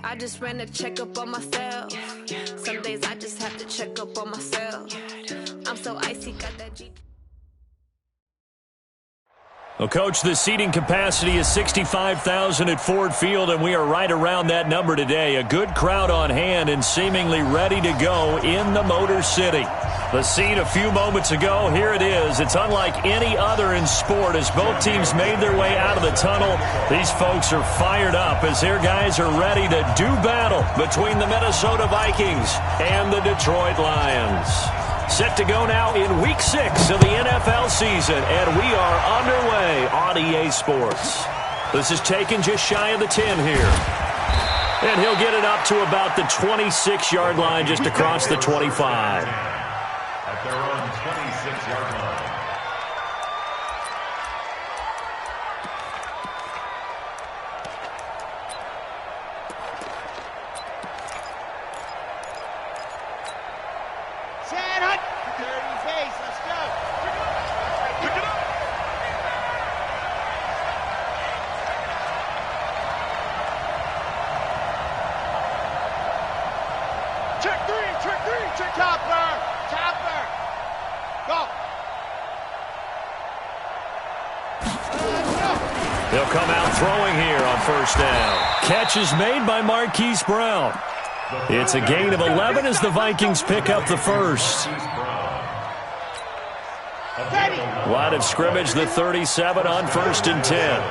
I just ran a checkup on myself. Some days I just have to check up on myself. I'm so icy, got that G. Well, Coach, the seating capacity is 65,000 at Ford Field, and we are right around that number today. A good crowd on hand and seemingly ready to go in the Motor City. The scene a few moments ago, here it is. It's unlike any other in sport as both teams made their way out of the tunnel. These folks are fired up as their guys are ready to do battle between the Minnesota Vikings and the Detroit Lions. Set to go now in Week 6 of the NFL season, and we are underway on EA Sports. This is taken just shy of the 10 here. And he'll get it up to about the 26-yard line just across the 25. At their own 26-yard line. They'll come out throwing here on first down. Catch is made by Marquise Brown. It's a gain of 11 as the Vikings pick up the first. Line of scrimmage, the 37 on 1st and 10.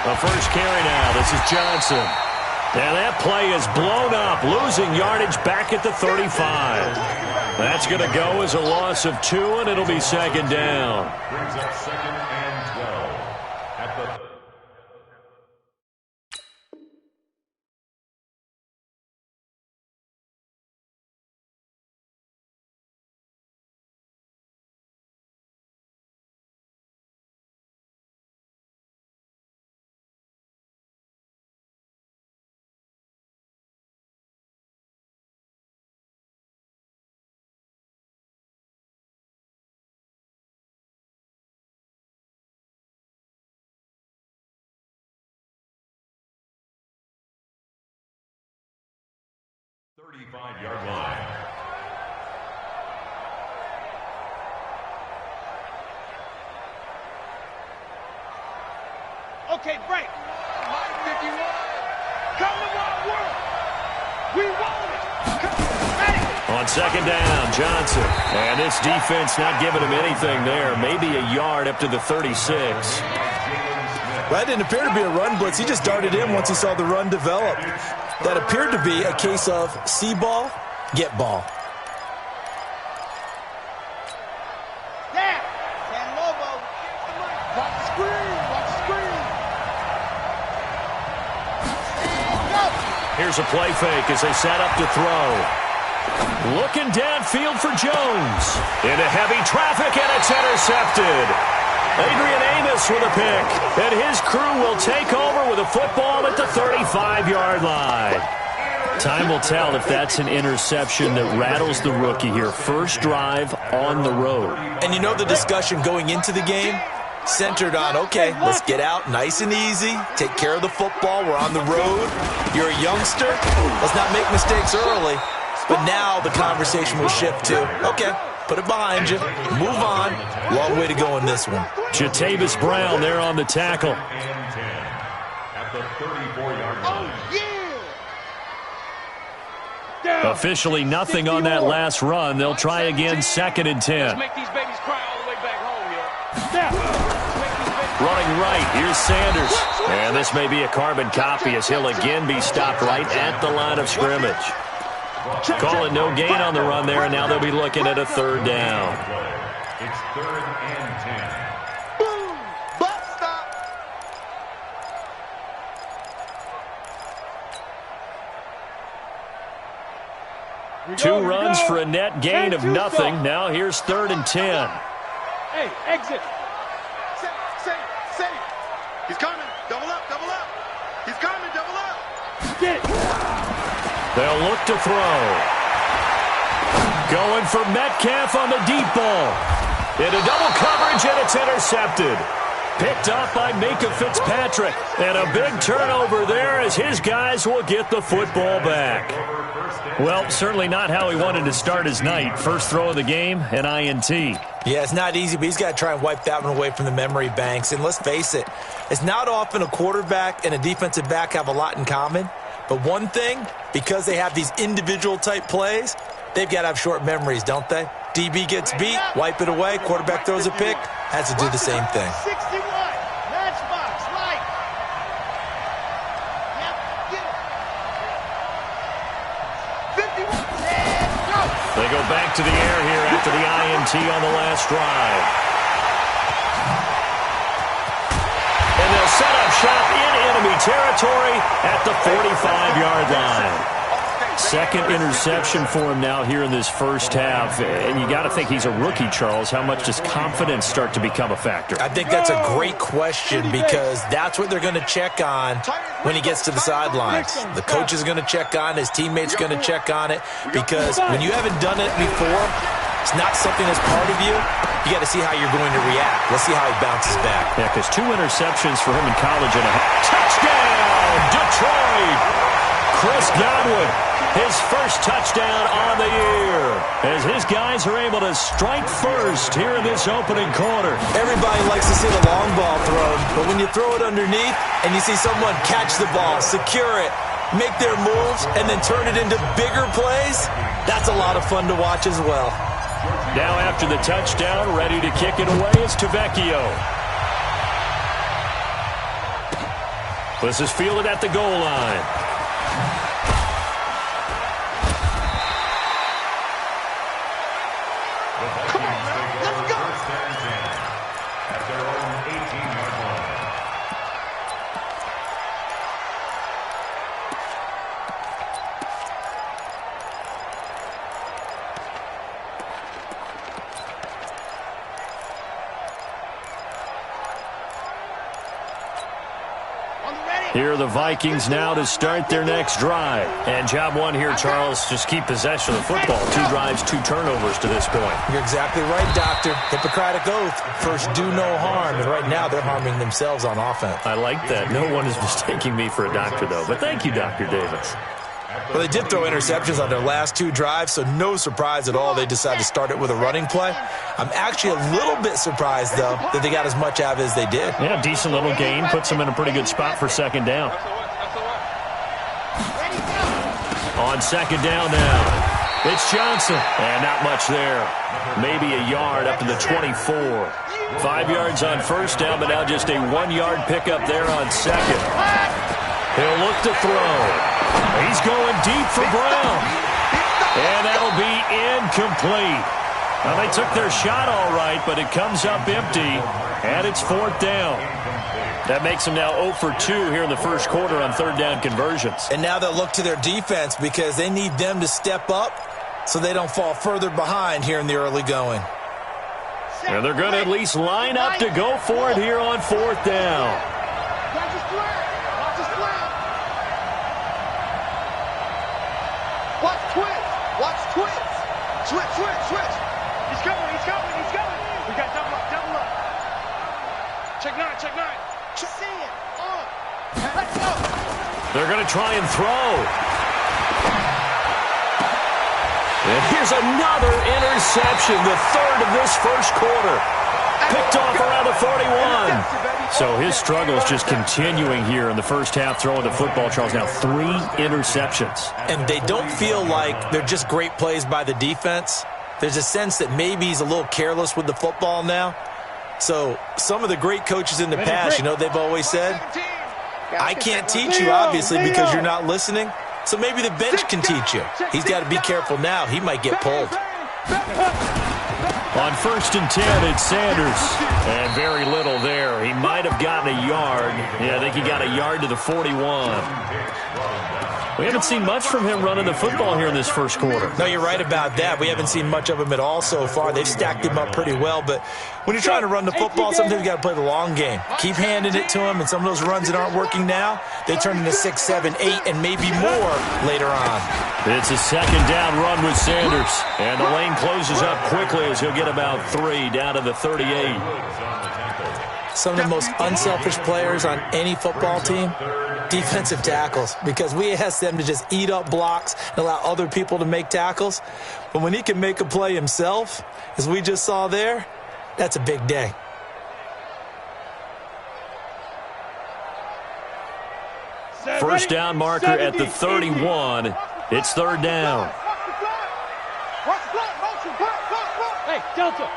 A first carry now. This is Johnson. And that play is blown up, losing yardage back at the 35. That's going to go as a loss of 2, and it'll be second down. Brings up 2nd and 12 at the 35-yard line. Okay, break. Mike 51. Come to my world. We want it. Come, ready. On second down, Johnson. And this defense not giving him anything there. Maybe a yard up to the 36. Well, that didn't appear to be a run blitz. He just darted in once he saw the run develop. That appeared to be a case of see ball, get ball. There. San Lobo. Watch the screen. Watch the screen. Go. Here's a play fake as they set up to throw. Looking downfield for Jones. Into heavy traffic, and it's intercepted. Adrian Amos with a pick, and his crew will take over with a football at the 35-yard line. Time will tell if that's an interception that rattles the rookie here. First drive on the road. And you know the discussion going into the game? Centered on, okay, let's get out nice and easy, take care of the football, we're on the road. You're a youngster, let's not make mistakes early. But now the conversation will shift to, okay, put it behind you, move on. Long way to go in this one. Jatavis Brown there on the tackle. And 10 at the 34-yard line. Officially nothing on that last run. They'll try again, 2nd and 10. Make these babies cry all the way back home, yo. Running right, here's Sanders. And this may be a carbon copy as he'll again be stopped right at the line of scrimmage. Call it no gain on the run there, and now they'll be looking at a 3rd down. It's 3rd and 10. Boom. Butt stop. Two runs for a net gain of nothing. Now here's 3rd and 10. Hey, exit. Say. He's coming. Double up. He's coming. Double up. Get. They'll look to throw. Going for Metcalf on the deep ball. Into double coverage, and it's intercepted. Picked up by Minka Fitzpatrick. And a big turnover there as his guys will get the football back. Well, certainly not how he wanted to start his night. First throw of the game, an INT. Yeah, it's not easy, but he's got to try and wipe that one away from the memory banks. And let's face it, it's not often a quarterback and a defensive back have a lot in common. But one thing, because they have these individual type plays, they've got to have short memories, don't they? DB gets beat, wipe it away, quarterback throws a pick, has to do the same thing. 61, matchbox, right. Yep, get it. 51, and go. They go back to the air here after the INT on the last drive. And they'll set up shop in enemy territory at the 45-yard line. Second interception for him now here in this first half. And you got to think he's a rookie, Charles. How much does confidence start to become a factor? I think that's a great question because that's what they're going to check on when he gets to the sidelines. The coach is going to check on, his teammates are going to check on it, because when you haven't done it before, it's not something that's part of you. You got to see how you're going to react. Let's see how he bounces back. Yeah, because 2 interceptions for him in college and a touchdown, Detroit! Chris Godwin, his first touchdown on the year, as his guys are able to strike first here in this opening quarter. Everybody likes to see the long ball thrown, but when you throw it underneath and you see someone catch the ball, secure it, make their moves, and then turn it into bigger plays, that's a lot of fun to watch as well. Now after the touchdown, ready to kick it away is Tavecchio. This is fielded at the goal line. Here are the Vikings now to start their next drive. And job one here, Charles, just keep possession of the football. 2 drives, 2 turnovers to this point. You're exactly right, Doctor. Hippocratic oath. First, do no harm. And right now, they're harming themselves on offense. I like that. No one is mistaking me for a doctor, though. But thank you, Dr. Davis. Well, they did throw interceptions on their last 2 drives, so no surprise at all they decided to start it with a running play. I'm actually a little bit surprised, though, that they got as much out of it as they did. Yeah, decent little gain. Puts them in a pretty good spot for second down. On second down now, it's Johnson. And not much there. Maybe a yard up to the 24. 5 yards on first down, but now just a 1-yard pickup there on second. He'll look to throw. He's going deep for Brown. And that'll be incomplete. Well, they took their shot all right, but it comes up empty, and it's 4th down. That makes them now 0 for 2 here in the first quarter on 3rd down conversions. And now they'll look to their defense because they need them to step up so they don't fall further behind here in the early going. And they're going to at least line up to go for it here on 4th down. Watch twitch. Watch twitch. Switch, switch, switch. He's coming, he's coming, he's coming. We got double up, double up. Check 9, check 9. Just see it. On. Let's go. They're going to try and throw. And here's another interception, the 3rd of this first quarter. Picked off around the 41. So his struggles just continuing here in the first half, throwing the football, Charles. Now 3 interceptions. And they don't feel like they're just great plays by the defense. There's a sense that maybe he's a little careless with the football now. So some of the great coaches in the past, you know, they've always said, I can't teach you, obviously, because you're not listening. So maybe the bench can teach you. He's got to be careful now. He might get pulled. On 1st and 10, it's Sanders. And very little there. He might have gotten a yard. Yeah, I think he got a yard to the 41. We haven't seen much from him running the football here in this first quarter. No, you're right about that. We haven't seen much of him at all so far. They've stacked him up pretty well, but when you're trying to run the football, sometimes you got to play the long game. Keep handing it to him, and some of those runs that aren't working now, they turn into 6, 7, 8, and maybe more later on. It's a second down run with Sanders, and the lane closes up quickly as he'll get about 3 down to the 38. Some of the most unselfish players on any football team, defensive tackles, because we ask them to just eat up blocks and allow other people to make tackles. But when he can make a play himself, as we just saw there, that's a big day. First down marker at the 31. It's third down. Hey, Delta.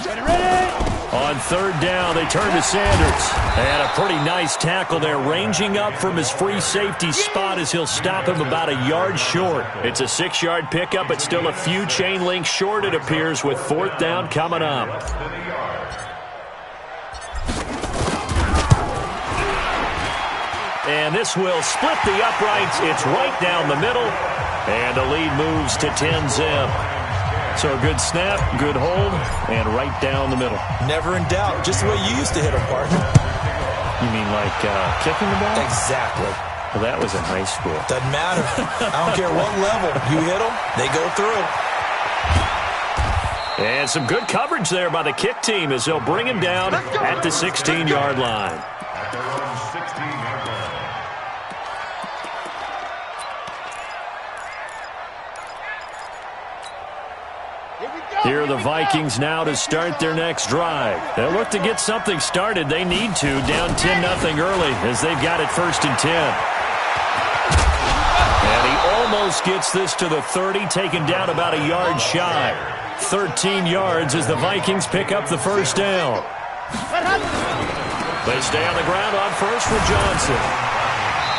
Ready. On third down, they turn to Sanders. And a pretty nice tackle there, ranging up from his free safety spot as he'll stop him about a yard short. It's a 6-yard pickup, but still a few chain links short, it appears, with fourth down coming up. And this will split the uprights. It's right down the middle. And the lead moves to 10-zip. So a good snap, good hold, and right down the middle. Never in doubt. Just the way you used to hit them, partner. You mean like kicking the ball? Exactly. Well, that was in high school. Doesn't matter. I don't care what level. You hit them, they go through. And some good coverage there by the kick team as they'll bring him down at the 16-yard line. Here are the Vikings now to start their next drive. They'll look to get something started. They need to, down 10-0 early as they've got it first and 10. And he almost gets this to the 30, taken down about a yard shy. 13 yards as the Vikings pick up the first down. They stay on the ground on first for Johnson.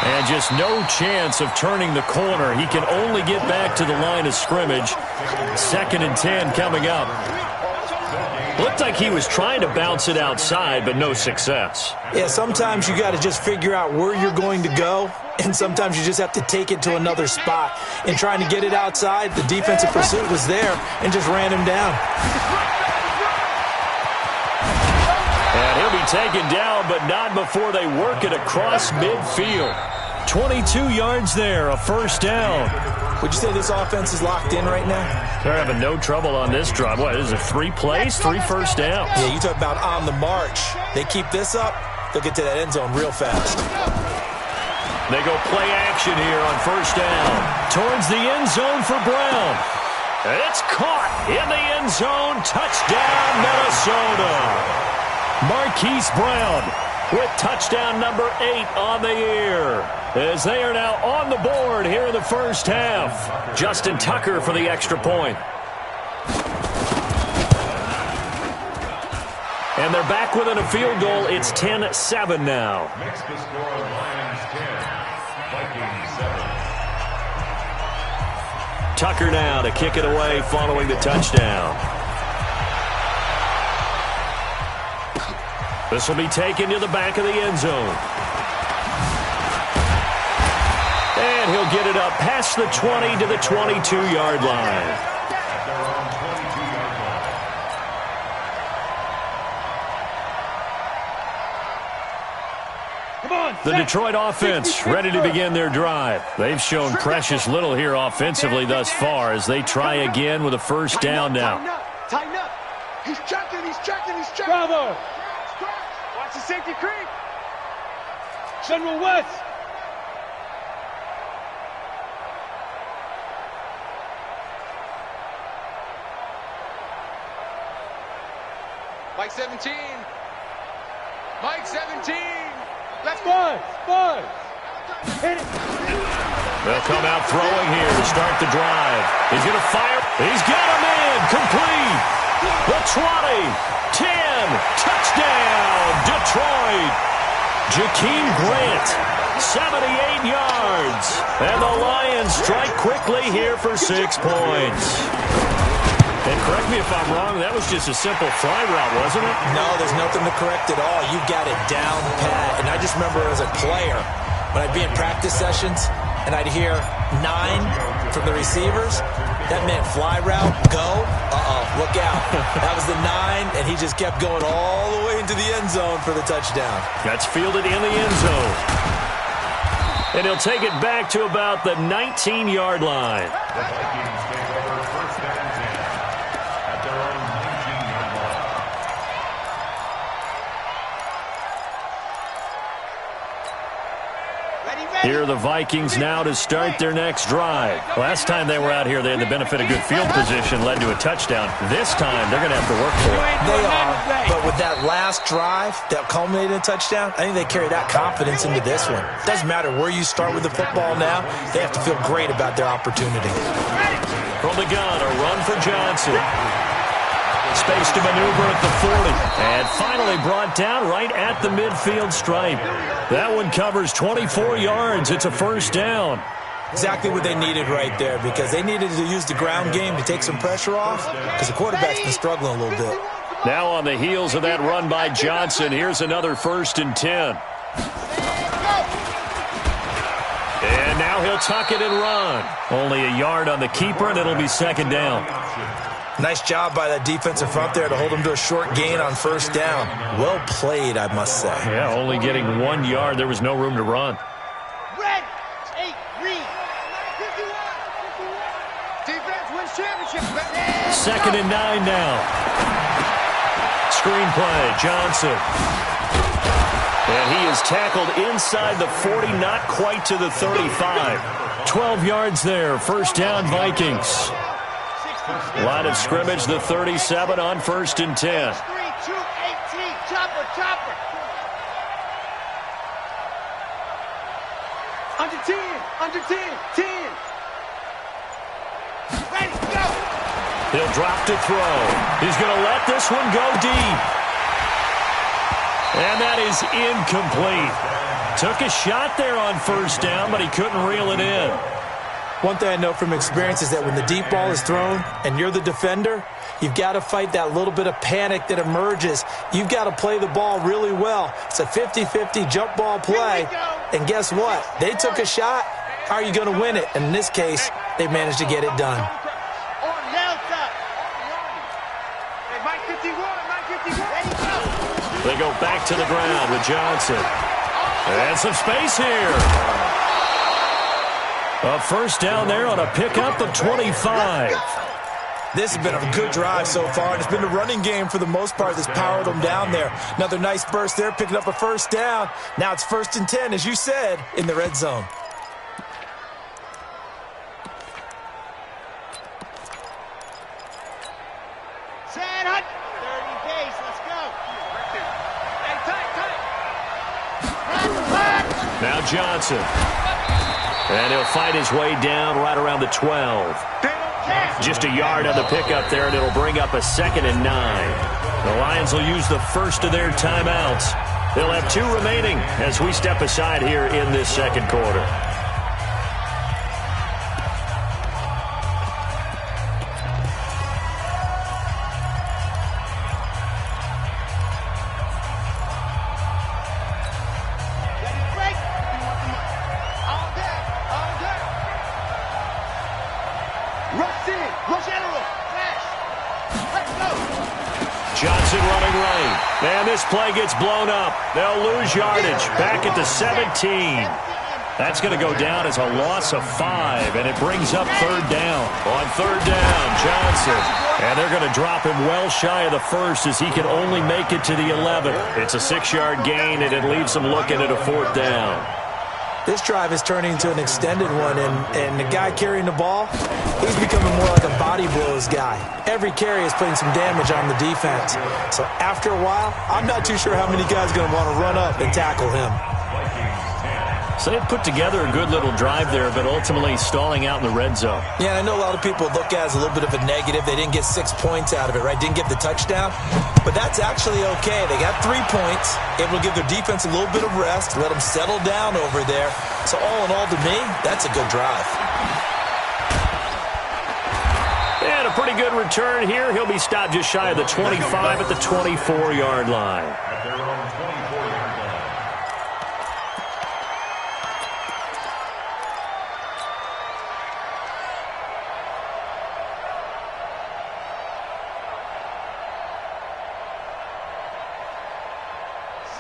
And just no chance of turning the corner. He can only get back to the line of scrimmage. Second and 10 coming up. Looked like he was trying to bounce it outside, but no success. Yeah, sometimes you got to just figure out where you're going to go, and sometimes you just have to take it to another spot. And trying to get it outside, the defensive pursuit was there and just ran him down. And he'll be taken down, but not before they work it across midfield. 22 yards there, a first down. Would you say this offense is locked in right now? They're having no trouble on this drive. What, is it 3 plays, 3 first downs? Yeah, you talk about on the march. They keep this up, they'll get to that end zone real fast. They go play action here on first down. Towards the end zone for Brown. It's caught in the end zone. Touchdown, Minnesota. Marquise Brown with touchdown number 8 on the year, as they are now on the board here in the first half. Justin Tucker for the extra point. And they're back within a field goal. It's 10-7 now. Makes the score Lions 10, Vikings 7. Tucker now to kick it away following the touchdown. This will be taken to the back of the end zone. And he'll get it up past the 20 to the 22-yard line. The Detroit offense ready to begin their drive. They've shown precious little here offensively thus far as they try again with a first down now. Tighten up. He's checking, he's checking, he's checking. Bravo. Watch the safety creep. General West. Mike 17. Mike 17. Let's go. Buzz. Hit it. They'll come out throwing here to start the drive. He's going to fire. He's got him in. Complete. The 20. 10. Touchdown. Detroit. Jakeem Grant. 78 yards. And the Lions strike quickly here for 6 points. And correct me if I'm wrong, that was just a simple fly route, wasn't it? No, there's nothing to correct at all. You've got it down pat. And I just remember as a player, when I'd be in practice sessions and I'd hear 9 from the receivers, that meant fly route, go, look out. That was the 9, and he just kept going all the way into the end zone for the touchdown. That's fielded in the end zone. And he'll take it back to about the 19-yard line. The Vikings take over first and 10 at their own 19-yard line. Here are the Vikings now to start their next drive. Last time they were out here, they had the benefit of good field position, led to a touchdown. This time, they're going to have to work for it. They are, but with that last drive that culminated in a touchdown, I think they carry that confidence into this one. Doesn't matter where you start with the football now, they have to feel great about their opportunity. From the gun, a run for Johnson. Space to maneuver at the 40. And finally brought down right at the midfield stripe. That one covers 24 yards. It's a first down. Exactly what they needed right there, because they needed to use the ground game to take some pressure off, because the quarterback's been struggling a little bit. Now on the heels of that run by Johnson, here's another 1st and 10. And now he'll tuck it and run. Only a yard on the keeper, and it'll be 2nd down. Nice job by that defensive front there to hold him to a short gain on 1st down. Well played, I must say. Yeah, only getting 1 yard. There was no room to run. Red, take, green. 51. Defense wins championship. 2nd and 9 now. Screenplay, Johnson. And he is tackled inside the 40, not quite to the 35. 12 yards there, 1st down Vikings. Line of scrimmage, the 37 on 1st and 10. 3, 2, 18, chopper, chopper. Under 10, under 10, 10. Ready, go. He'll drop to throw. He's going to let this one go deep. And that is incomplete. Took a shot there on 1st down, but he couldn't reel it in. One thing I know from experience is that when the deep ball is thrown and you're the defender, you've got to fight that little bit of panic that emerges. You've got to play the ball really well. It's a 50-50 jump ball play. And guess what? They took a shot. How are you going to win it? And in this case, they managed to get it done. They go back to the ground with Johnson. And some space here. A 1st down there on a pickup of 25. This has been a good drive so far, and it's been a running game for the most part that's powered them down there. Another nice burst there, picking up a 1st down. Now it's 1st and 10, as you said, in the red zone. Set, hut. 30 days, let's go. Hey, tight. Now Johnson. And he'll fight his way down right around the 12. Just a yard on the pickup there, and it'll bring up a 2nd and 9. The Lions will use the first of their timeouts. They'll have 2 remaining as we step aside here in this 2nd quarter. Johnson running right. And this play gets blown up. They'll lose yardage back at the 17. That's going to go down as a loss of 5, and it brings up 3rd down. On 3rd down, Johnson. And they're going to drop him well shy of the 1st as he can only make it to the 11. It's a 6-yard gain, and it leaves him looking at a 4th down. This drive is turning into an extended one, and the guy carrying the ball, he's becoming more like a body blows guy. Every carry is putting some damage on the defense. So after a while, I'm not too sure how many guys are going to want to run up and tackle him. So they put together a good little drive there, but ultimately stalling out in the red zone. Yeah, and I know a lot of people look at it as a little bit of a negative. They didn't get 6 points out of it, right? Didn't get the touchdown. But that's actually okay. They got 3 points, able to give their defense a little bit of rest, let them settle down over there. So all in all, to me, that's a good drive. And a pretty good return here. He'll be stopped just shy of the 25 at the 24-yard line. At their own 24-yard line.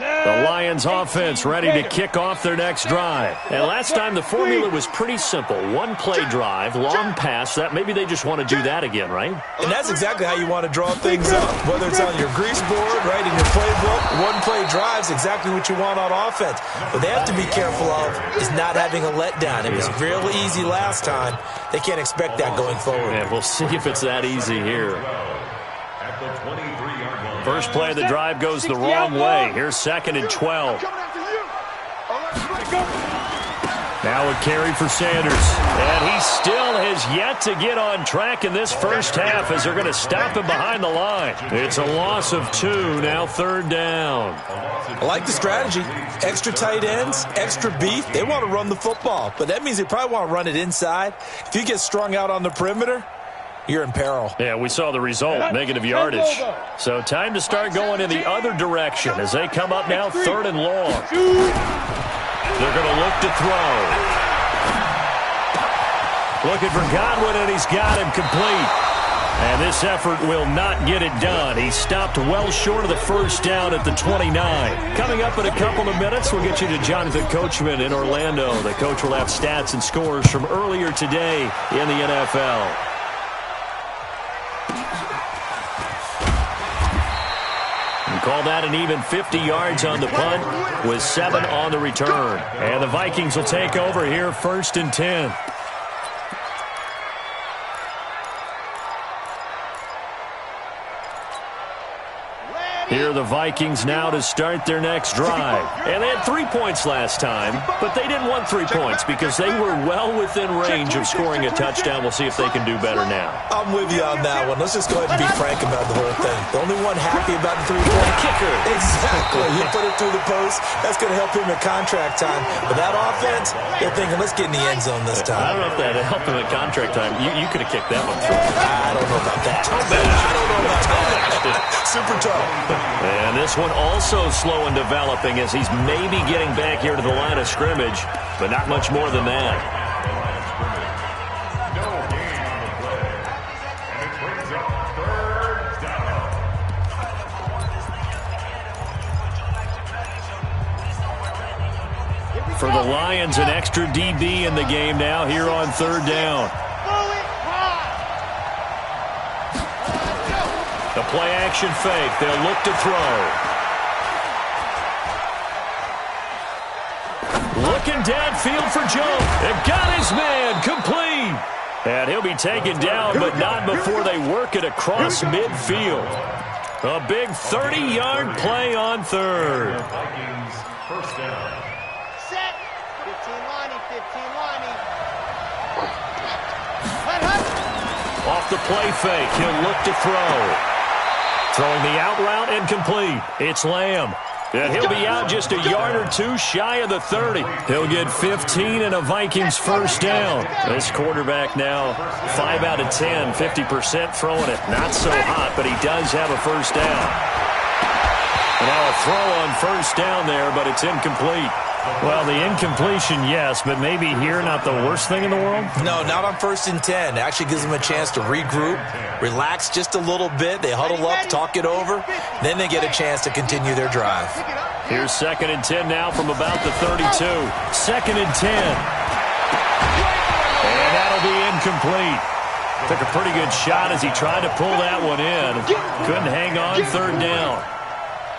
The Lions offense ready to kick off their next drive. And last time the formula was pretty simple. One play drive, long pass. That maybe they just want to do that again, right? And that's exactly how you want to draw things up. Whether it's on your grease board, right, in your playbook, one play drive is exactly what you want on offense. What they have to be careful of is not having a letdown. It was real easy last time. They can't expect that going forward. Yeah, we'll see if it's that easy here. At the 23-yard line. First play of the drive goes the wrong way. Here's 2nd and 12. Now a carry for Sanders. And he still has yet to get on track in this first half as they're going to stop him behind the line. It's a loss of 2, now 3rd down. I like the strategy. Extra tight ends, extra beef. They want to run the football, but that means they probably want to run it inside. If you get strung out on the perimeter, you're in peril. Yeah, we saw the result, negative yardage. So time to start going in the other direction as they come up now 3rd and long. They're going to look to throw. Looking for Godwin, and he's got him complete. And this effort will not get it done. He stopped well short of the first down at the 29. Coming up in a couple of minutes, we'll get you to Jonathan Coachman in Orlando. The coach will have stats and scores from earlier today in the NFL. Call that an even 50 yards on the punt with 7 on the return. And the Vikings will take over here 1st and 10. Here are the Vikings now to start their next drive. And they had 3 points last time, but they didn't want 3 points because they were well within range of scoring a touchdown. We'll see if they can do better now. I'm with you on that one. Let's just go ahead and be frank about the whole thing. The only one happy about the 3-point kicker. Exactly. You put it through the post. That's going to help him at contract time. But that offense, they're thinking, let's get in the end zone this time. I don't know if that helped him at contract time. You could have kicked that one through. I don't know about that. I don't know about that. Super tough. And this one also slow in developing as he's maybe getting back here to the line of scrimmage, but not much more than that. No gain on the play. And it brings up 3rd down. For the Lions, an extra DB in the game now here on 3rd down. The play-action fake. They'll look to throw. Looking downfield for Joe. And got his man complete. And he'll be taken down, but not before they work it across midfield. A big 30-yard play on 3rd. Vikings first down. Set. 15 lining, 15 lining. Off the play fake. He'll look to throw. Throwing the out route incomplete. It's Lamb. And he'll be out just a yard or 2 shy of the 30. He'll get 15 and a Vikings first down. This quarterback now 5 out of 10, 50% throwing it. Not so hot, but he does have a first down. And now a throw on first down there, but it's incomplete. Well, the incompletion, yes, but maybe here not the worst thing in the world? No, not on 1st and 10. It actually gives them a chance to regroup, relax just a little bit. They huddle up, talk it over. Then they get a chance to continue their drive. Here's 2nd and 10 now from about the 32. 2nd and 10. And that'll be incomplete. Took a pretty good shot as he tried to pull that one in. Couldn't hang on 3rd down.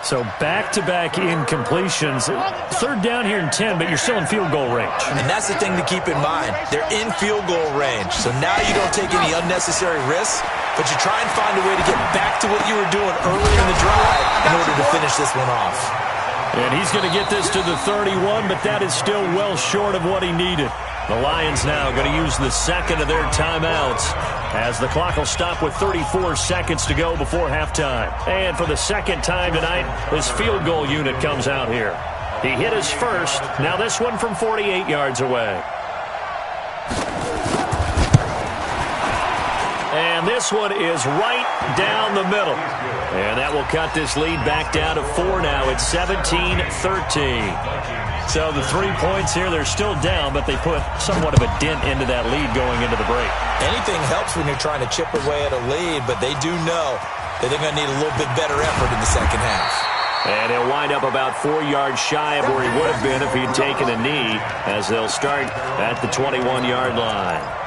So back-to-back incompletions. 3rd down here in 10, but you're still in field goal range. And that's the thing to keep in mind. They're in field goal range. So now you don't take any unnecessary risks, but you try and find a way to get back to what you were doing earlier in the drive in order to finish this one off. And he's going to get this to the 31, but that is still well short of what he needed. The Lions now going to use the 2nd of their timeouts as the clock will stop with 34 seconds to go before halftime. And for the 2nd time tonight, this field goal unit comes out here. He hit his first. Now this one from 48 yards away. And this one is right down the middle. And that will cut this lead back down to 4 now. It's 17-13. So the 3 points here, they're still down, but they put somewhat of a dent into that lead going into the break. Anything helps when you're trying to chip away at a lead, but they do know that they're going to need a little bit better effort in the second half. And he'll wind up about 4 yards shy of where he would have been if he'd taken a knee, as they'll start at the 21-yard line.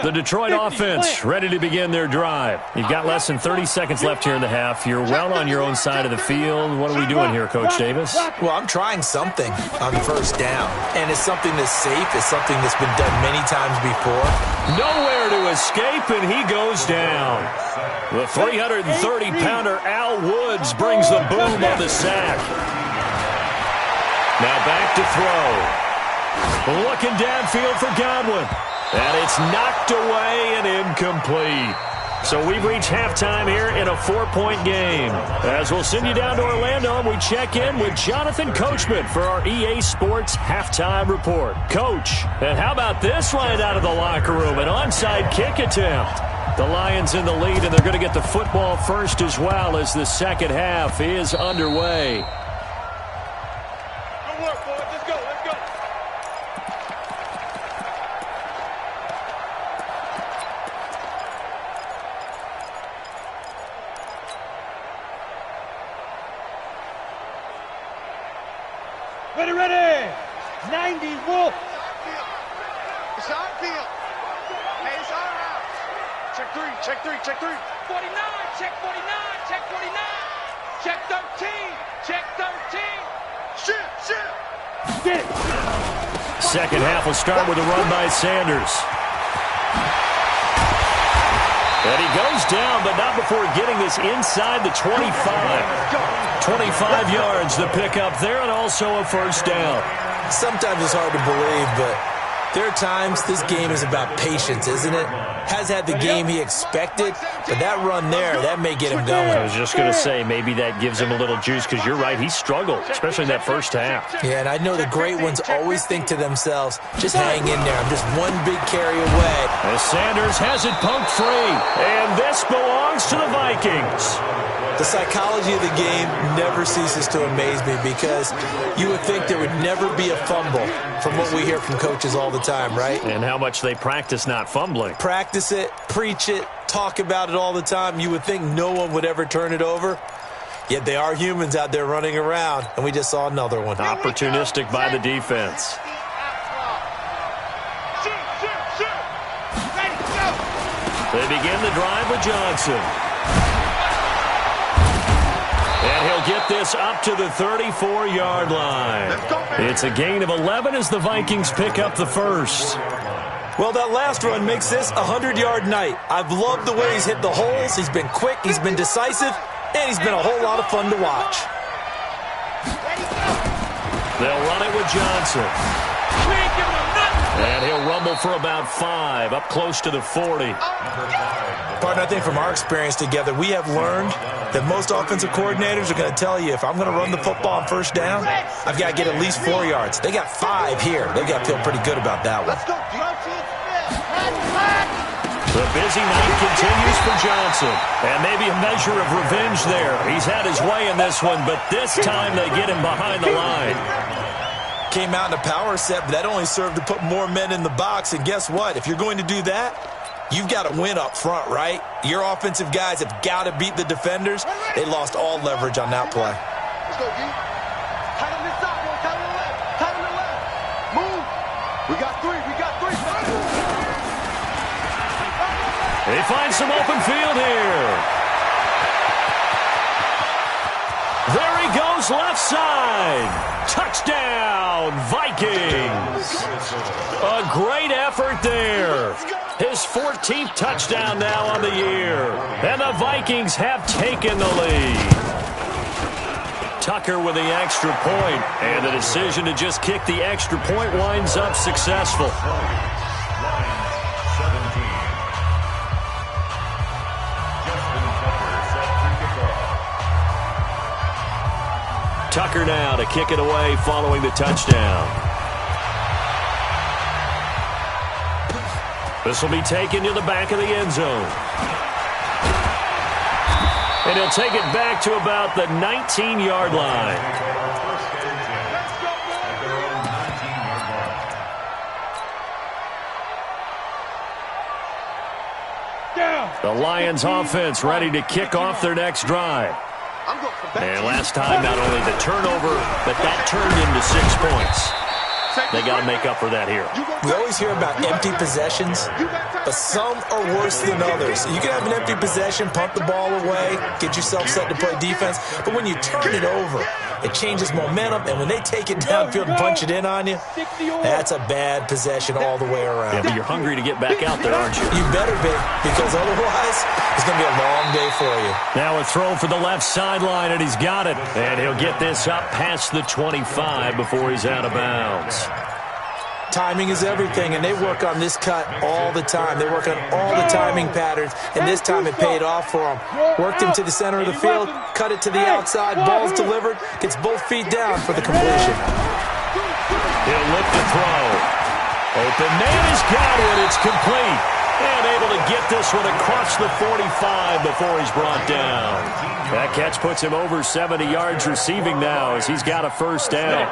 The Detroit offense ready to begin their drive. You've got less than 30 seconds left here in the half. You're well on your own side of the field. What are we doing here, Coach Davis? Well, I'm trying something on first down, and it's something that's safe. It's something that's been done many times before. Nowhere to escape, and he goes down. The 330-pounder Al Woods brings the boom on the sack. Now back to throw. Looking downfield for Godwin. And it's knocked away and incomplete. So we've reached halftime here in a 4-point game. As we'll send you down to Orlando, we check in with Jonathan Coachman for our EA Sports Halftime Report. Coach, and how about this right out of the locker room? An onside kick attempt. The Lions in the lead, and they're going to get the football first as well as the second half is underway. Good work, boys. Let's go. Let's go. Ready, ready! 90, Wolf! It's our field. Hey, it's our house. Check three, check three, check three. 49, check 49, check 49. Check 13, check 13. Shit. Get it. Second half will start with a run by Sanders. And he goes down, but not before getting this inside the 25. 25 yards the pickup there, and also a first down. Sometimes it's hard to believe, but there are times this game is about patience, isn't it? Has had the game he expected, but that run there, that may get him going. I was just going to say, maybe that gives him a little juice, because you're right, he struggled, especially in that first half. Yeah, and I know the great ones always think to themselves, just hang in there, I'm just one big carry away. As Sanders has it poked free, and this belongs to the Vikings. The psychology of the game never ceases to amaze me, because you would think there would never be a fumble from what we hear from coaches all the time, right? And how much they practice not fumbling. Practice it, preach it, talk about it all the time. You would think no one would ever turn it over. Yet they are humans out there running around, and we just saw another one. Opportunistic by the defense. They begin the drive with Johnson. And he'll get this up to the 34-yard line. It's a gain of 11 as the Vikings pick up the first. Well, that last run makes this a 100-yard night. I've loved the way he's hit the holes. He's been quick, he's been decisive, and he's been a whole lot of fun to watch. They'll run it with Johnson. And he'll rumble for about 5, up close to the 40. Partner, I think from our experience together, we have learned that most offensive coordinators are going to tell you, if I'm going to run the football on first down, I've got to get at least 4 yards. They got 5 here. They've got to feel pretty good about that one. The busy night continues for Johnson. And maybe a measure of revenge there. He's had his way in this one, but this time they get him behind the line. Came out in a power set, but that only served to put more men in the box. And guess what? If you're going to do that, you've got to win up front, right? Your offensive guys have got to beat the defenders. They lost all leverage on that play. Let's go, D. Tight on this side, boy. Tight on the left. Tight on the left. Move. We got 3. We got 3. They find some open field here. There he goes, left side. Touchdown, Vikings. A great effort there. His 14th touchdown now on the year. And the Vikings have taken the lead. Tucker with the extra point, and the decision to just kick the extra point winds up successful. Tucker now to kick it away following the touchdown. This will be taken to the back of the end zone. And he'll take it back to about the 19-yard line. The Lions offense ready to kick off their next drive. And last time, not only the turnover, but that turned into 6 points. They got to make up for that here. We always hear about empty possessions, but some are worse than others. You can have an empty possession, pump the ball away, get yourself set to play defense, but when you turn it over, it changes momentum, and when they take it downfield and punch it in on you, that's a bad possession all the way around. Yeah, but you're hungry to get back out there, aren't you? You better be, because otherwise, it's going to be a long day for you. Now a throw for the left sideline, and he's got it. And he'll get this up past the 25 before he's out of bounds. Timing is everything, and they work on this cut all the time. They work on all the timing patterns, and this time it paid off for them. Worked him to the center of the field, cut it to the outside, ball's delivered, gets both feet down for the completion. He'll look to throw. Open man has got it. It's complete. And able to get this one across the 45 before he's brought down. That catch puts him over 70 yards receiving now as he's got a first down.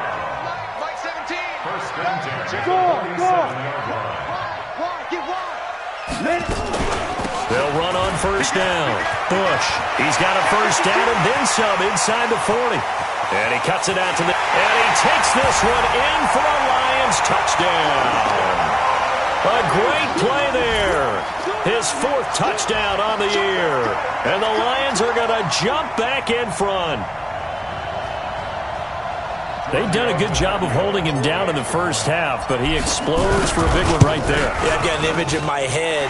They'll run on first down. Bush, he's got a first down and then some inside the 40. And he cuts it out to the... And he takes this one in for a Lions touchdown. A great play there. His 4th touchdown on the year. And the Lions are going to jump back in front. They've done a good job of holding him down in the first half, but he explodes for a big one right there. Yeah, I've got an image in my head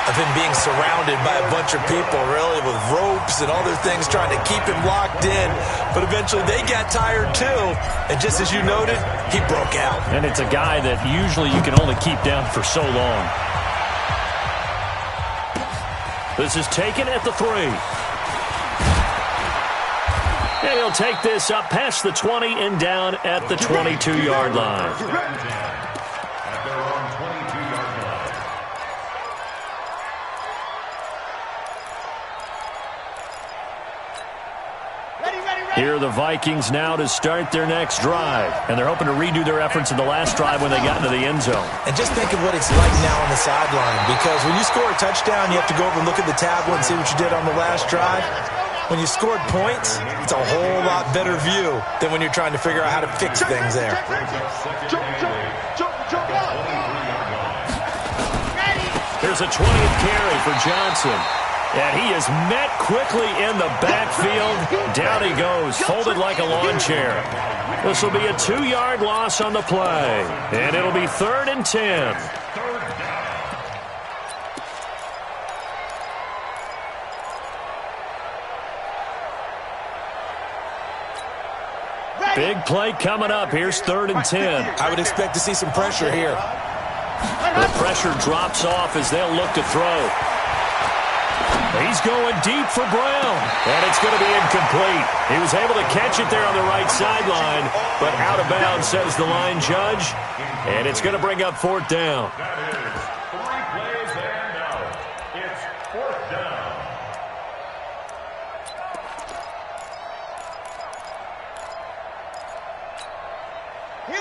of him being surrounded by a bunch of people, really, with ropes and other things trying to keep him locked in. But eventually they got tired, too. And just as you noted, he broke out. And it's a guy that usually you can only keep down for so long. This is taken at the 3. And he'll take this up past the 20 and down at the 22-yard line. Here are the Vikings now to start their next drive. And they're hoping to redo their efforts in the last drive when they got into the end zone. And just think of what it's like now on the sideline. Because when you score a touchdown, you have to go over and look at the tablet and see what you did on the last drive. When you scored points, it's a whole lot better view than when you're trying to figure out how to fix things there. Here's a 20th carry for Johnson. And he is met quickly in the backfield. Down he goes, folded like a lawn chair. This will be a 2-yard loss on the play. And it'll be 3rd and 10. Big play coming up. Here's 3rd and 10. I would expect to see some pressure here. The pressure drops off as they'll look to throw. He's going deep for Brown, and it's going to be incomplete. He was able to catch it there on the right sideline, but out of bounds, says the line judge, and it's going to bring up 4th down.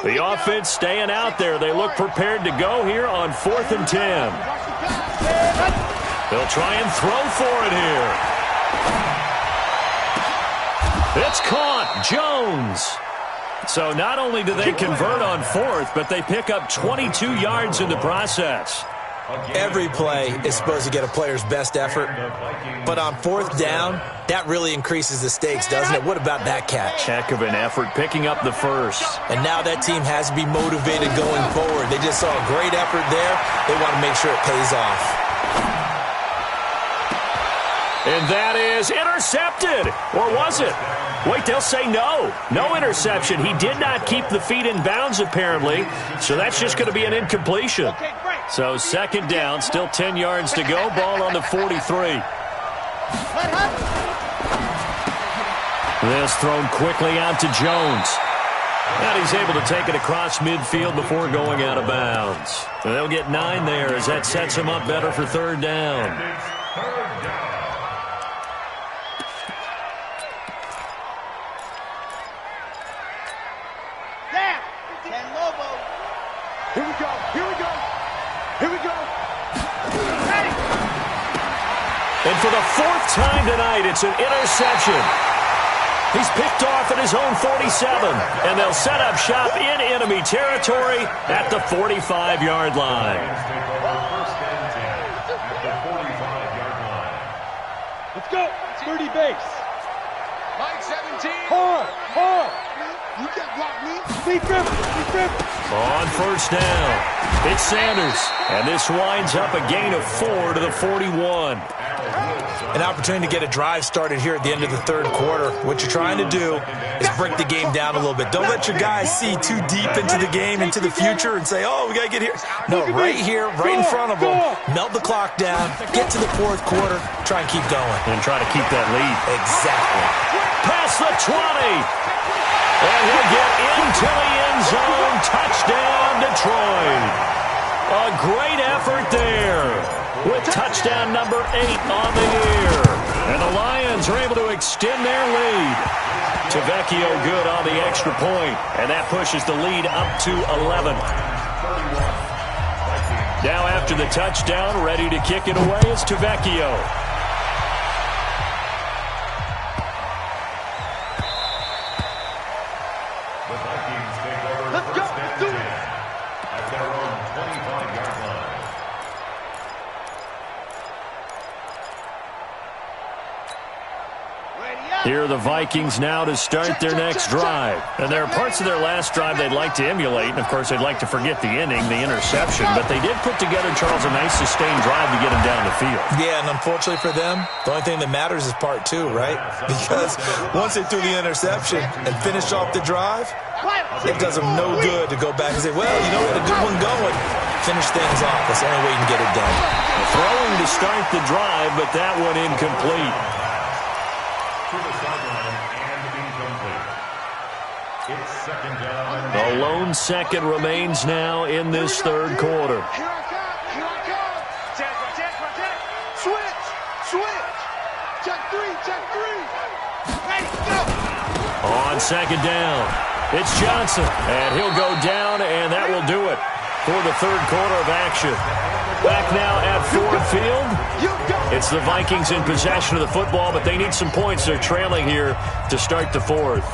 The offense staying out there. They look prepared to go here on 4th and 10. They'll try and throw for it here. It's caught. Jones. So not only do they convert on 4th, but they pick up 22 yards in the process. Every play is supposed to get a player's best effort. But on 4th down, that really increases the stakes, doesn't it? What about that catch? Heck of an effort, picking up the first. And now that team has to be motivated going forward. They just saw a great effort there. They want to make sure it pays off. And that is intercepted. Or was it? Wait, they'll say no. No interception. He did not keep the feet in bounds, apparently. So that's just going to be an incompletion. So 2nd down, still 10 yards to go. Ball on the 43. This thrown quickly out to Jones. And he's able to take it across midfield before going out of bounds. They'll get 9 there as that sets him up better for 3rd down. And for the fourth time tonight, it's an interception. He's picked off at his own 47, and they'll set up shop in enemy territory at the 45-yard line. Let's go. 30 base. Mike 17. Hard. You can't block me. Be careful. On first down, it's Sanders, and this winds up a gain of 4 to the 41. An opportunity to get a drive started here at the end of the third quarter. What you're trying to do is break the game down a little bit. Don't let your guys see too deep into the game, into the future, and say, oh, we got to get here. No, right here, right in front of them. Melt the clock down, get to the fourth quarter, try and keep going. And try to keep that lead. Exactly. Past the 20. And he'll get into the end zone. Touchdown, Detroit. A great effort there with touchdown number 8 on the year. And the Lions are able to extend their lead. Tavecchio good on the extra point, and that pushes the lead up to 11. Now after the touchdown, ready to kick it away is Tavecchio. Let's go. Let's do it. At their own 25-yard line. Here are the Vikings now to start their next drive. And there are parts of their last drive they'd like to emulate. And, of course, they'd like to forget the inning, the interception. But they did put together, Charles, a nice sustained drive to get them down the field. Yeah, and unfortunately for them, the only thing that matters is part 2, right? Because once they threw the interception and finished off the drive, it does them no good to go back and say, well, you know, we had a good one going. Finish things off. That's the only way you can get it done. Throwing to start the drive, but that one incomplete. To the sideline and incomplete. It's second down. A lone second remains now in this third quarter. Here I come. Check. Switch. Check three. Ready, go. On second down, it's Johnson, and he'll go down, and that will do it for the third quarter of action. Back now at Ford Field. It's the Vikings in possession of the football, but they need some points. They're trailing here to start the fourth.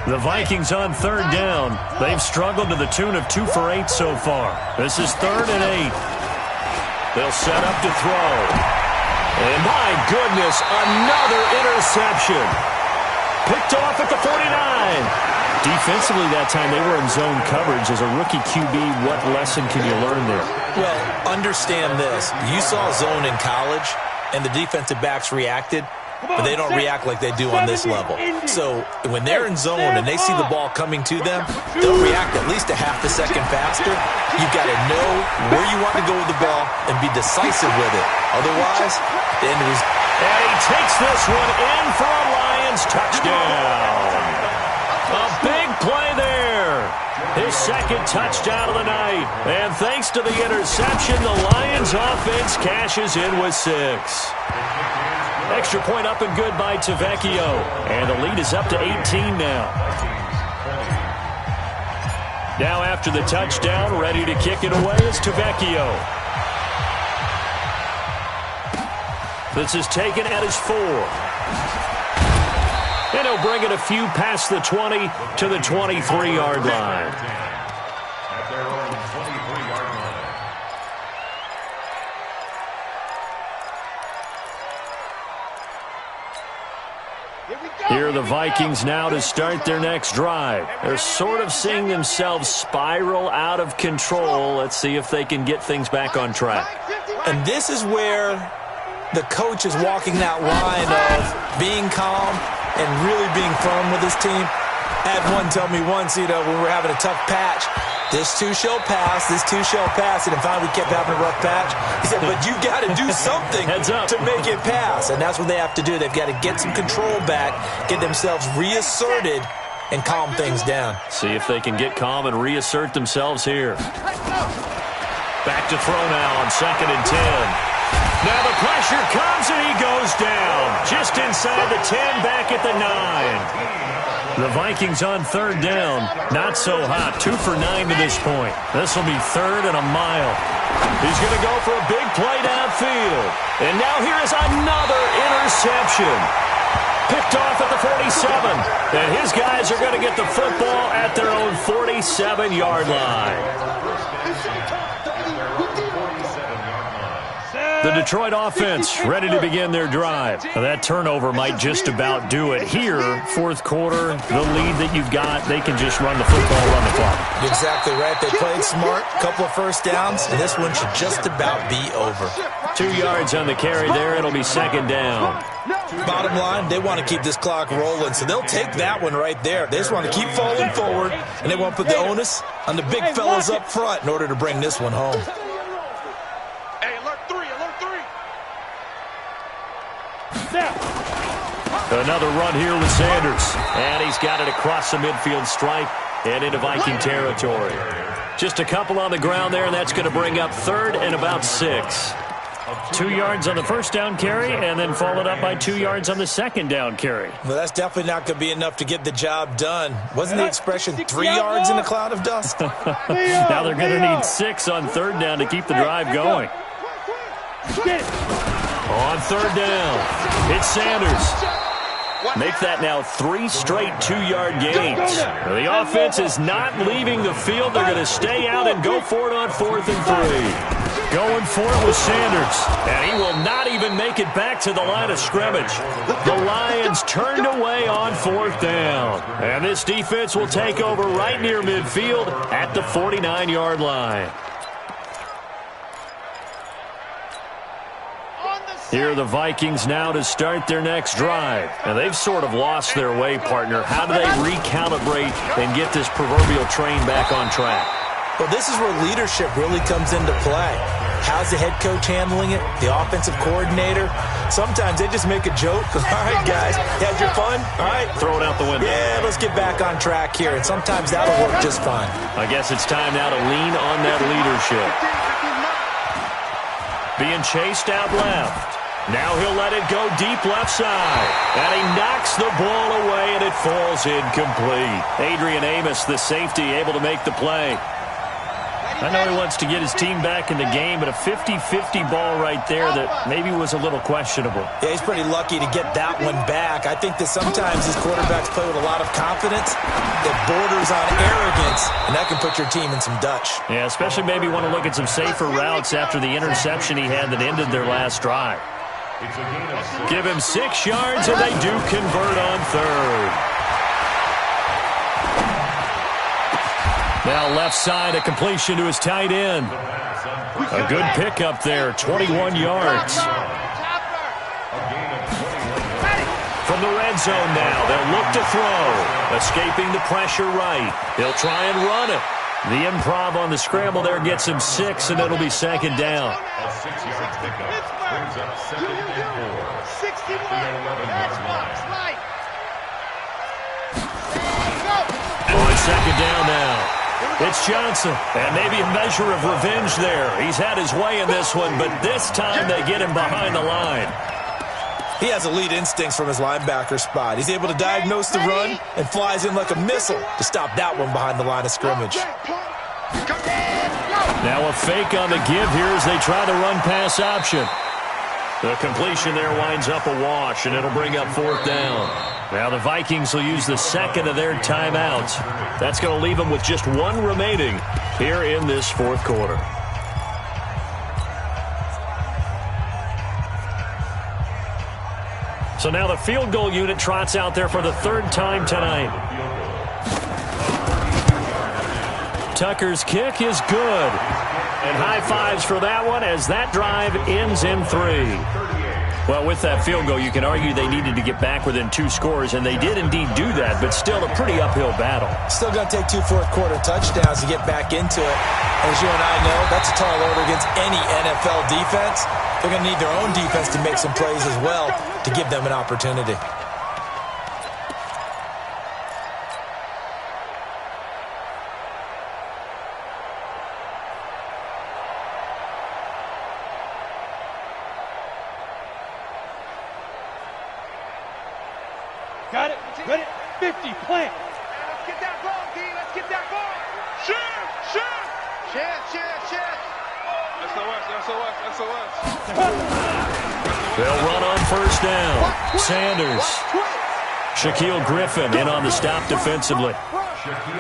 The Vikings on third down. They've struggled to the tune of 2 for 8 so far. This is 3rd and 8. They'll set up to throw. And my goodness, another interception. Picked off at the 49. Defensively that time, they were in zone coverage. As a rookie QB, what lesson can you learn there? Well, understand this. You saw zone in college, and the defensive backs reacted, but they don't react like they do on this level. So when they're in zone and they see the ball coming to them, they'll react at least a half a second faster. You've got to know where you want to go with the ball and be decisive with it. Otherwise, the end is... And he takes this one in for a Lions touchdown. A big play there. His second touchdown of the night. And thanks to the interception, the Lions offense cashes in with 6. Extra point up and good by Tavecchio. And the lead is up to 18 now. Now after the touchdown, ready to kick it away is Tavecchio. This is taken at his 4. And he'll bring it a few past the 20 to the 23-yard line. At their own 23-yard line. Here are the Vikings now to start their next drive. They're sort of seeing themselves spiral out of control. Let's see if they can get things back on track. And this is where the coach is walking that line of being calm and really being firm with his team. I had one tell me once, when we were having a tough patch, this too shall pass, this too shall pass, and finally we kept having a rough patch. He said, but you got to do something to make it pass, and that's what they have to do. They've got to get some control back, get themselves reasserted, and calm things down. See if they can get calm and reassert themselves here. Back to throw now on 2nd and 10. Now the pressure comes and he goes down. Just inside the 10, back at the 9. The Vikings on third down. Not so hot. 2 for 9 to this point. This will be 3rd and a mile. He's going to go for a big play downfield. midfield. And now here is another interception. Picked off at the 47. And his guys are going to get the football at their own 47-yard line. The Detroit offense ready to begin their drive. Now, that turnover might just about do it. Here, fourth quarter, the lead that you've got, they can just run the football, run the clock. Exactly right. They played smart, couple of first downs, and this one should just about be over. 2 yards on the carry there. It'll be second down. Bottom line, they want to keep this clock rolling, so they'll take that one right there. They just want to keep falling forward, and they want to put the onus on the big fellas up front in order to bring this one home. Another run here with Sanders. And he's got it across the midfield stripe and into Viking territory. Just a couple on the ground there, and that's going to bring up third and about 6. 2 yards on the first down carry, and then followed up by 2 yards on the second down carry. Well, that's definitely not going to be enough to get the job done. Wasn't the expression 3 yards in a cloud of dust? Now they're going to need 6 on third down to keep the drive going. On third down, it's Sanders. Make that now 3 straight 2-yard gains. The offense is not leaving the field. They're going to stay out and go for it on 4th and 3. Going for it with Sanders. And he will not even make it back to the line of scrimmage. The Lions turned away on 4th down. And this defense will take over right near midfield at the 49-yard line. Here are the Vikings now to start their next drive. And they've sort of lost their way, partner. How do they recalibrate and get this proverbial train back on track? Well, this is where leadership really comes into play. How's the head coach handling it? The offensive coordinator? Sometimes they just make a joke. All right, guys, had your fun? All right. Throw it out the window. Yeah, let's get back on track here. And sometimes that'll work just fine. I guess it's time now to lean on that leadership. Being chased out left. Now he'll let it go deep left side. And he knocks the ball away, and it falls incomplete. Adrian Amos, the safety, able to make the play. I know he wants to get his team back in the game, but a 50-50 ball right there that maybe was a little questionable. Yeah, he's pretty lucky to get that one back. I think that sometimes these quarterbacks play with a lot of confidence that borders on arrogance, and that can put your team in some Dutch. Yeah, especially maybe want to look at some safer routes after the interception he had that ended their last drive. Give him 6 yards, and they do convert on third. Now left side, a completion to his tight end. A good pickup there, 21 yards. From the red zone now, they'll look to throw. Escaping the pressure right. They'll try and run it. The improv on the scramble there gets him 6, and it'll be second down. A 6-yard pickup brings up 2nd and 4. 61. That's right. On second down now. It's Johnson, and maybe a measure of revenge there. He's had his way in this one, but this time they get him behind the line. He has elite instincts from his linebacker spot. He's able to diagnose the run and flies in like a missile to stop that one behind the line of scrimmage. Now a fake on the give here as they try the run-pass option. The completion there winds up a wash, and it'll bring up 4th down. Now the Vikings will use the second of their timeouts. That's going to leave them with just 1 remaining here in this 4th quarter. So now the field goal unit trots out there for the 3rd time tonight. Tucker's kick is good. And high fives for that one as that drive ends in 3. Well, with that field goal, you can argue they needed to get back within 2 scores, and they did indeed do that, but still a pretty uphill battle. Still going to take 2 fourth-quarter touchdowns to get back into it. As you and I know, that's a tall order against any NFL defense. They're going to need their own defense to make some plays as well to give them an opportunity. Got it. Ready. 50. Plant. Let's get that ball, D. Let's get that ball. Shoot. Shoot. Chance. They'll run on first down. Sanders. Shaquille Griffin in on the stop defensively.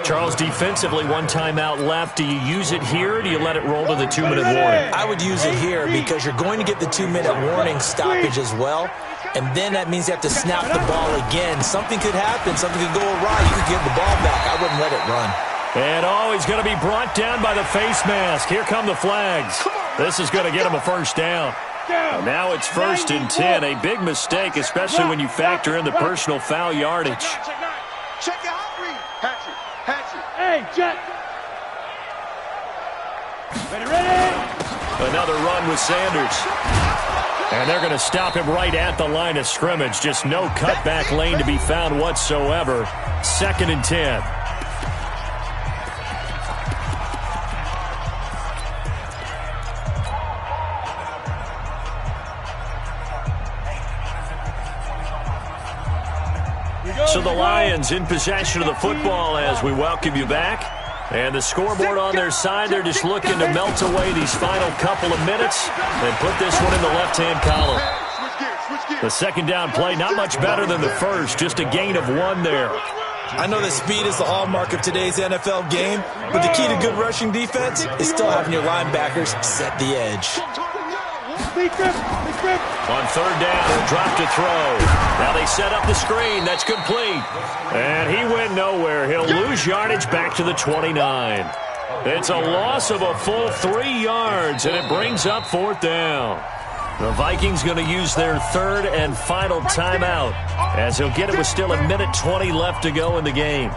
Charles, defensively, one timeout left. Do you use it here, or do you let it roll to the 2-minute warning? I would use it here because you're going to get the 2-minute warning stoppage as well, and then that means you have to snap the ball again. Something could happen. Something could go awry. You could get the ball back. I wouldn't let it run. And he's going to be brought down by the face mask. Here come the flags. This is going to get him a first down. And now it's 1st and 10. A big mistake, especially when you factor in the personal foul yardage. Check your hot read. Hatchet. Hey, Jet. Ready. Another run with Sanders. And they're going to stop him right at the line of scrimmage. Just no cutback lane to be found whatsoever. 2nd and 10. So the Lions in possession of the football as we welcome you back. And the scoreboard on their side, they're just looking to melt away these final couple of minutes and put this one in the left-hand column. The second down play, not much better than the first, just a gain of 1 there. I know that speed is the hallmark of today's NFL game, but the key to good rushing defense is still having your linebackers set the edge. On 3rd down, he'll drop to throw. Now they set up the screen. That's complete. And he went nowhere. He'll lose yardage back to the 29. It's a loss of a full 3 yards, and it brings up 4th down. The Vikings going to use their 3rd and final timeout, as he'll get it with still 1:20 left to go in the game.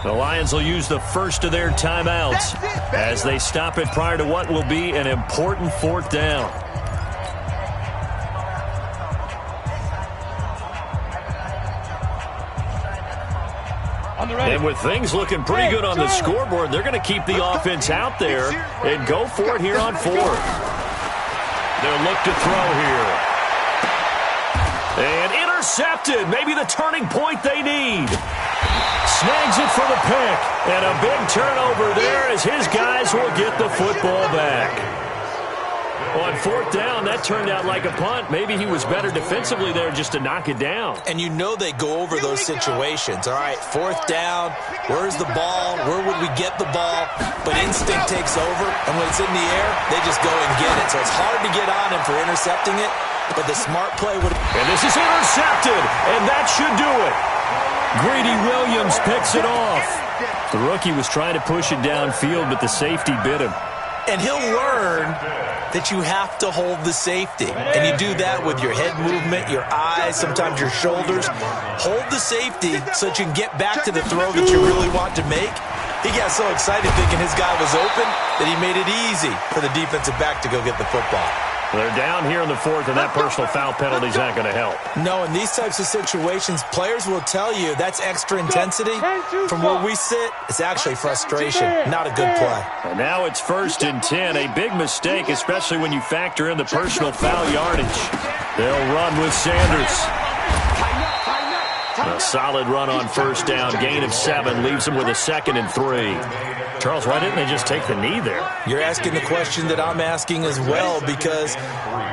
The Lions will use the first of their timeouts as they stop it prior to what will be an important 4th down. And with things looking pretty good on the scoreboard, they're going to keep the offense out there and go for it here on 4th. They'll look to throw here. And intercepted. Maybe the turning point they need. Snags it for the pick. And a big turnover there as his guys will get the football back. On 4th down, that turned out like a punt. Maybe he was better defensively there just to knock it down. And you know they go over those situations. All right, 4th down, where's the ball? Where would we get the ball? But instinct takes over, and when it's in the air, they just go and get it. So it's hard to get on him for intercepting it, but the smart play would... And this is intercepted, and that should do it. Greedy Williams picks it off. The rookie was trying to push it downfield, but the safety bit him. And he'll learn that you have to hold the safety. And you do that with your head movement, your eyes, sometimes your shoulders. Hold the safety so that you can get back to the throw that you really want to make. He got so excited thinking his guy was open that he made it easy for the defensive back to go get the football. They're down here in the 4th, and that personal foul penalty is not going to help. No, in these types of situations, players will tell you that's extra intensity. From where we sit, it's actually frustration, not a good play. And now it's 1st and 10, a big mistake, especially when you factor in the personal foul yardage. They'll run with Sanders. A solid run on 1st down, gain of 7, leaves them with a 2nd and 3. Charles, why didn't they just take the knee there? You're asking the question that I'm asking as well, because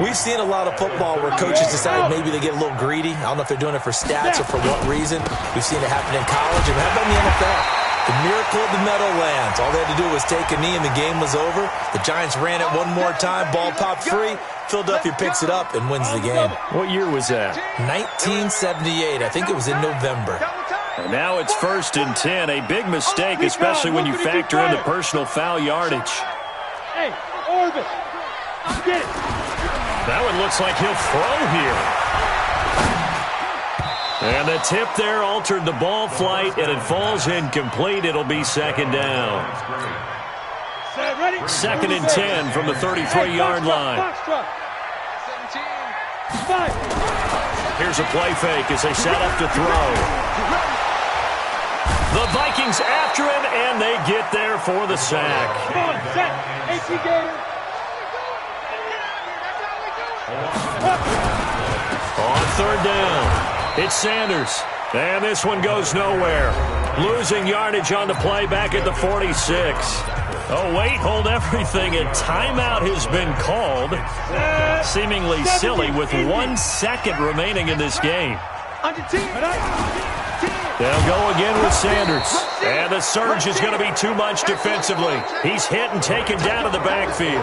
we've seen a lot of football where coaches decide maybe they get a little greedy. I don't know if they're doing it for stats or for what reason. We've seen it happen in college, and how about in the NFL? The miracle of the Meadowlands. All they had to do was take a knee, and the game was over. The Giants ran it one more time. Ball popped free. Philadelphia picks it up and wins the game. What year was that? 1978. I think it was in November. And now it's 1st and 10. A big mistake, especially when you factor in the personal foul yardage. Hey, Orbit. Get it. That one looks like he'll throw here. And the tip there altered the ball flight, and it falls incomplete. It'll be 2nd down. 2nd and 10 from the 33-yard line. Here's a play fake as they set up to throw. The Vikings after him, and they get there for the sack. Come on, set. AC Gator. On 3rd down. It's Sanders, and this one goes nowhere. Losing yardage on the play back at the 46. Oh, wait, hold everything. A timeout has been called. Seemingly silly with 1 second remaining in this game. They'll go again with Sanders. And the surge is going to be too much defensively. He's hit and taken down to the backfield.